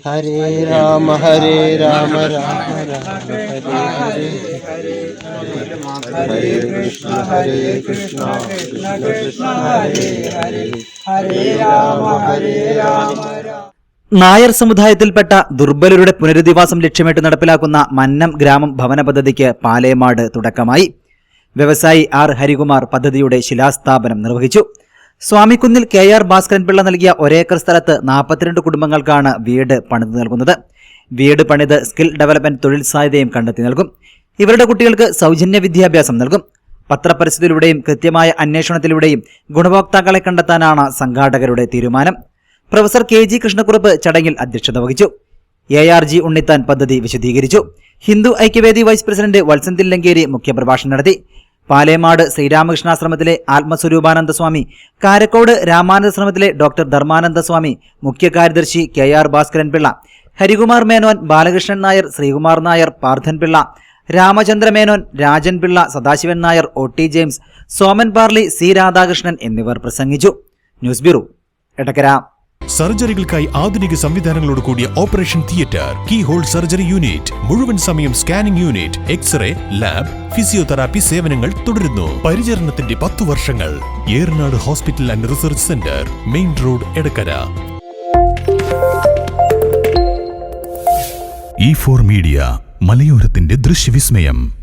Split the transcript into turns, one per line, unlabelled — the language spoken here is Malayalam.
ഹരേ രാമ ഹരേ രാമ രാമ രാമ ഹരേ ഹരേ ഹരേ കൃഷ്ണ കൃഷ്ണ കൃഷ്ണ ഹരേ ഹരേ ഹരേ രാമ ഹരേ രാമ.
നായർ സമുദായത്തിൽപ്പെട്ട ദുർബലരുടെ പുനരധിവാസം ലക്ഷ്യമിട്ട് നടപ്പിലാക്കുന്ന മന്നം ഗ്രാമം ഭവന പദ്ധതിക്ക് പാലേമാട് തുടക്കമായി. വ്യവസായി ആർ ഹരികുമാർ പദ്ധതിയുടെ ശിലാസ്ഥാപനം നിർവഹിച്ചു. സ്വാമിക്കുന്നിൽ KR ഭാസ്കരൻപിള്ള നൽകിയ ഒരേക്കർ സ്ഥലത്ത് 42 കുടുംബങ്ങൾക്കാണ് വീട് പണിത് നൽകുന്നത്. വീട് പണിത് സ്കിൽ ഡെവലപ്മെന്റ് തൊഴിൽ സാധ്യതയും കണ്ടെത്തി നൽകും. ഇവരുടെ കുട്ടികൾക്ക് സൗജന്യ വിദ്യാഭ്യാസം നൽകും. പത്രപരസ്യത്തിലൂടെയും കൃത്യമായ അന്വേഷണത്തിലൂടെയും ഗുണഭോക്താക്കളെ കണ്ടെത്താനാണ് സംഘാടകരുടെ തീരുമാനം. പ്രൊഫസർ KG കൃഷ്ണക്കുറുപ്പ് ചടങ്ങിൽ അധ്യക്ഷത വഹിച്ചു. ARG ഉണ്ണിത്താൻ പദ്ധതി വിശദീകരിച്ചു. ഹിന്ദു ഐക്യവേദി വൈസ് പ്രസിഡന്റ് വത്സൻ തില്ലങ്കേരി മുഖ്യപ്രഭാഷണം നടത്തി. പാലേമാട് ശ്രീരാമകൃഷ്ണാശ്രമത്തിലെ ആത്മസ്വരൂപാനന്ദ സ്വാമി, കാരക്കോട് രാമാനന്ദാശ്രമത്തിലെ ഡോക്ടർ ധർമാനന്ദ സ്വാമി, മുഖ്യ കാര്യദർശി KR Bhaskaranpillai, Harikumar Menon, Balakrishnan Nair, Sreekumar Nair, Parthanpillai, Ramachandra Menon, Rajan Pillai, Sadasivan Nair, OT James, Soman Parli, C Radhakrishnan എന്നിവർ പ്രസംഗിച്ചു. News bureau, Edakkara.
സർജറികൾക്കായി ആധുനിക സംവിധാനങ്ങളോട് കൂടിയ operation theatre, key hole surgery unit, മുഴുവൻ സമയം scanning unit, x-ray, lab, physiotherapy സേവനങ്ങൾ തുടരുന്നു. പരിചരണത്തിന്റെ 10 വർഷങ്ങൾ. Eranad hospital and research centre, main road, Edakkara. E4 media, മലയോരത്തിന്റെ ദൃശ്യവിസ്മയം.